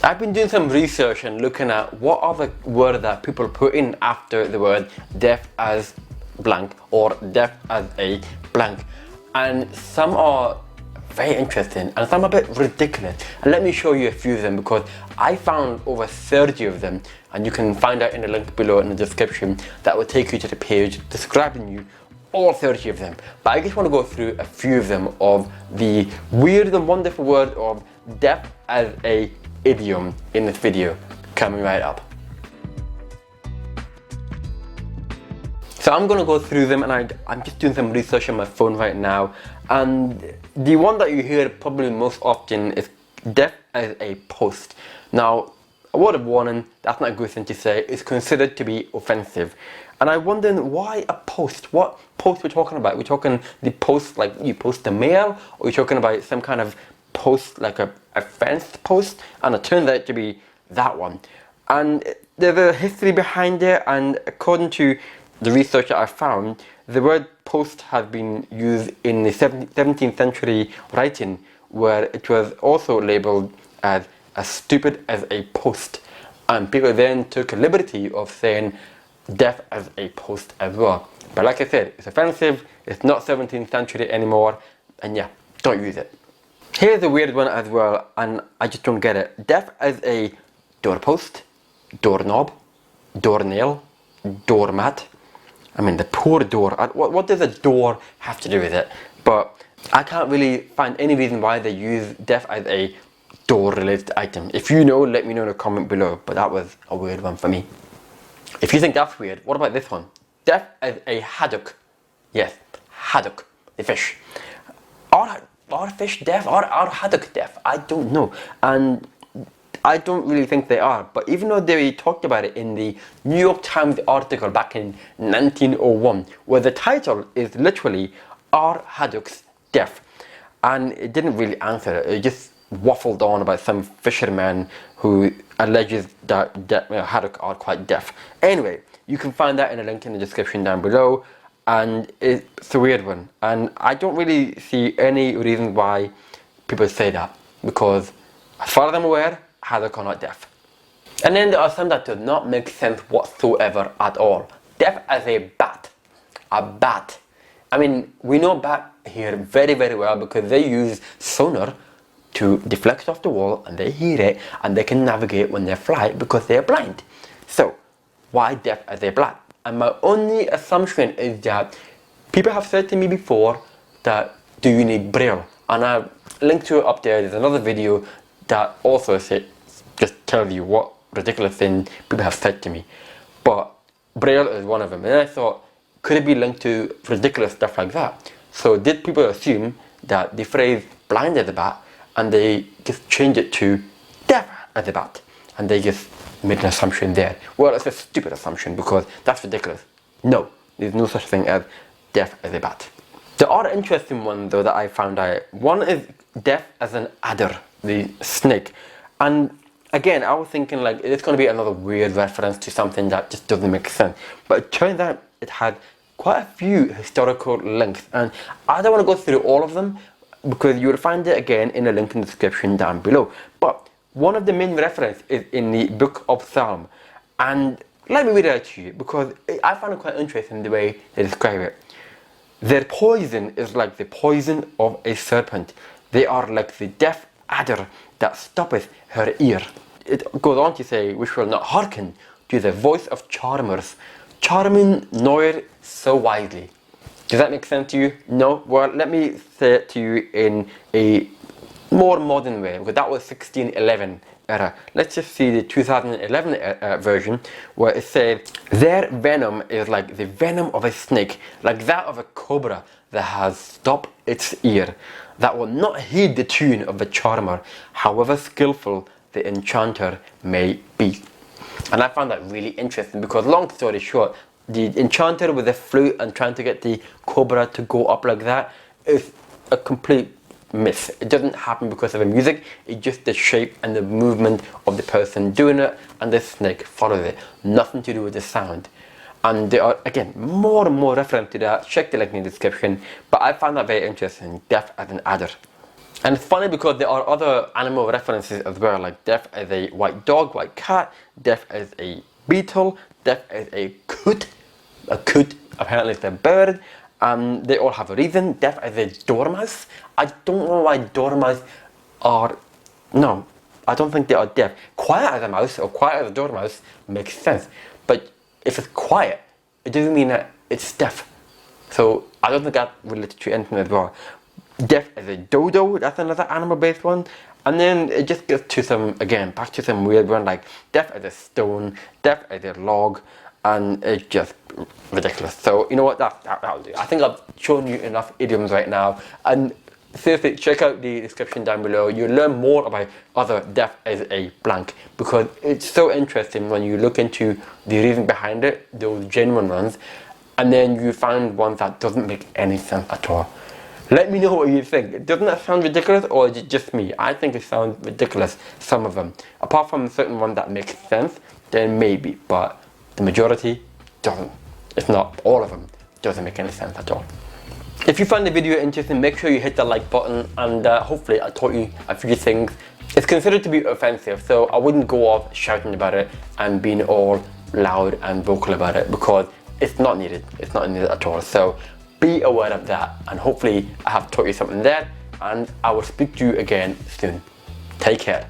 I've been doing some research and looking at what are the words that people put in after the word deaf as blank or deaf as a blank, and some are very interesting and some are a bit ridiculous, and let me show you a few of them because I found over 30 of them, and you can find out in the link below in the description that will take you to the page describing you all 30 of them. But I just want to go through a few of them of the weird and wonderful word of deaf as a idiom in this video coming right up. So I'm going to go through them, and I'm just doing some research on my phone right now, and the one that you hear probably most often is deaf as a post. Now, a word of warning, that's not a good thing to say. It's considered to be offensive, and I'm wondering why a post. What post we're talking about? We're talking the post like you post the mail, or we're talking about some kind of post like a fenced post, and it turns out to be that one. And there's a history behind it, and according to the research that I found, the word post has been used in the 17th century writing, where it was also labelled as stupid as a post, and people then took a liberty of saying deaf as a post as well. But like I said, it's offensive, it's not 17th century anymore, and yeah, don't use it. Here's a weird one as well, and I just don't get it. Deaf as a doorpost, doorknob, doornail, doormat. I mean, the poor door. What does a door have to do with it? But I can't really find any reason why they use deaf as a door related item. If you know, let me know in a comment below. But that was a weird one for me. If you think that's weird, what about this one? Deaf as a haddock. Yes, haddock, the fish. Are fish deaf? Are haddock deaf? I don't know. And I don't really think they are, but even though they talked about it in the New York Times article back in 1901, where the title is literally "Are Haddocks Deaf?" and it didn't really answer it. It just waffled on about some fisherman who alleges that haddock are quite deaf. Anyway, you can find that in a link in the description down below, and it's a weird one, and I don't really see any reason why people say that, because as far as I'm aware, haddock are not deaf. And then there are some that do not make sense whatsoever at all. Deaf as a bat. A bat. I mean, we know bat here very, very well because they use sonar to deflect off the wall, and they hear it, and they can navigate when they fly because they're blind. So, why deaf as a bat? And my only assumption is that people have said to me before that, do you need braille? And I've linked to it up there. There's another video that also just tells you what ridiculous thing people have said to me. But braille is one of them. And I thought, could it be linked to ridiculous stuff like that? So did people assume that the phrase blind as a bat, and they just changed it to deaf as a bat, and they just made an assumption there? Well, it's a stupid assumption because that's ridiculous. No, there's no such thing as deaf as a bat. There are interesting ones though that I found out. One is deaf as an adder, the snake. And again, I was thinking like it's going to be another weird reference to something that just doesn't make sense. But it turns out it had quite a few historical links, and I don't want to go through all of them because you'll find it again in the link in the description down below. But one of the main references is in the book of Psalm, and let me read it out to you because I found it quite interesting the way they describe it. Their poison is like the poison of a serpent. They are like the deaf adder that stoppeth her ear. It goes on to say, which will not hearken to the voice of charmers, charming nor so wisely. Does that make sense to you? No? Well, let me say it to you in a more modern way, because that was 1611 era. Let's just see the 2011 version, where it says, their venom is like the venom of a snake, like that of a cobra that has stopped its ear, that will not heed the tune of the charmer, however skillful the enchanter may be. And I found that really interesting because, long story short, the enchanter with the flute and trying to get the cobra to go up like that is a complete myth. It doesn't happen because of the music, it's just the shape and the movement of the person doing it, and the snake follows it. Nothing to do with the sound. And there are, again, more and more references to that. Check the link in the description. But I found that very interesting, deaf as an adder. And it's funny because there are other animal references as well, like deaf as a white dog, white cat, deaf as a beetle, deaf as a coot. A coot apparently is a bird. They all have a reason. Deaf as a dormouse. I don't know why dormouse are... No, I don't think they are deaf. Quiet as a mouse or quiet as a dormouse makes sense. But if it's quiet, it doesn't mean that it's deaf. So I don't think that related to anything as well. Deaf as a dodo, that's another animal based one. And then it just gets to some, again, back to some weird one like deaf as a stone, deaf as a log, and it's just ridiculous. So you know what, that'll do. I think I've shown you enough idioms right now, and seriously, check out the description down below. You'll learn more about other deaf as a blank, because it's so interesting when you look into the reason behind it, those genuine ones, and then you find ones that doesn't make any sense at all. Let me know what you think. Doesn't that sound ridiculous, or is it just me? I think it sounds ridiculous, some of them. Apart from certain ones that make sense, then maybe, but the majority doesn't. If not all of them, doesn't make any sense at all. If you found the video interesting, make sure you hit the like button, and hopefully I taught you a few things. It's considered to be offensive, so I wouldn't go off shouting about it and being all loud and vocal about it, because it's not needed. It's not needed at all. So be aware of that, and hopefully I have taught you something there, and I will speak to you again soon. Take care.